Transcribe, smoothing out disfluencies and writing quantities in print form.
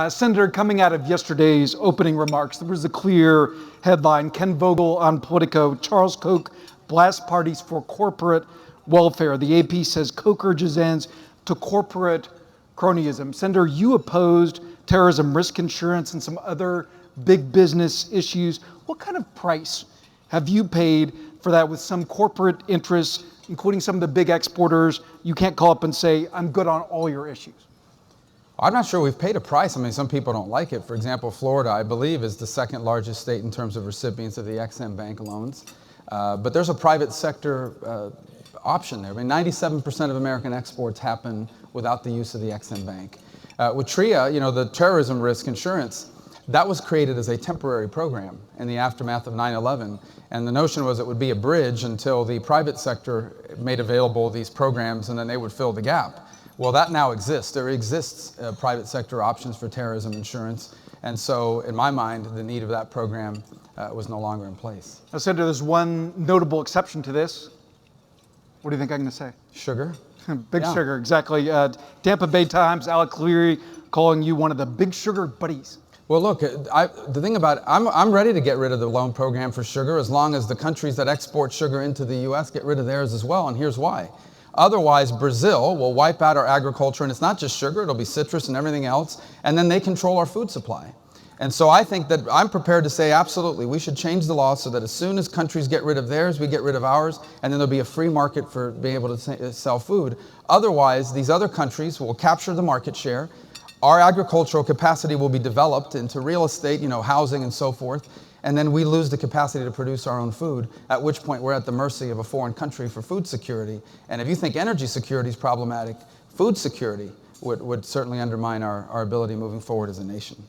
Senator, coming out of yesterday's opening remarks, there was a clear headline: Ken Vogel on Politico, Charles Koch blasts parties for corporate welfare. The AP says Koch urges ends to corporate cronyism. Senator, you opposed terrorism risk insurance and some other big business issues. What kind of price have you paid for that with some corporate interests, including some of the big exporters? You can't call up and say, I'm good on all your issues. I'm not sure we've paid a price. I mean, some people don't like it. For example, Florida, I believe, is the second largest state in terms of recipients of the EXIM Bank loans. But there's a private sector option there. I mean, 97% of American exports happen without the use of the EXIM Bank. With TRIA, the terrorism risk insurance, that was created as a temporary program in the aftermath of 9/11. And the notion was it would be a bridge until the private sector made available these programs, and then they would fill the gap. Well, that now exists. There exists private sector options for terrorism insurance. And so, in my mind, the need of that program was no longer in place. Now, Senator, there's one notable exception to this. What do you think I'm going to say? Sugar. Big sugar, exactly. Tampa Bay Times, Alec Cleary calling you one of the big sugar buddies. Well, look, the thing about it, I'm ready to get rid of the loan program for sugar as long as the countries that export sugar into the U.S. get rid of theirs as well, and here's why. Otherwise, Brazil will wipe out our agriculture, and it's not just sugar, it'll be citrus and everything else, and then they control our food supply. And so I think that I'm prepared to say, absolutely, we should change the law so that as soon as countries get rid of theirs, we get rid of ours, and then there'll be a free market for being able to sell food. Otherwise, these other countries will capture the market share. Our agricultural capacity will be developed into real estate, housing and so forth, and then we lose the capacity to produce our own food, at which point we're at the mercy of a foreign country for food security. And if you think energy security is problematic, food security would certainly undermine our ability moving forward as a nation.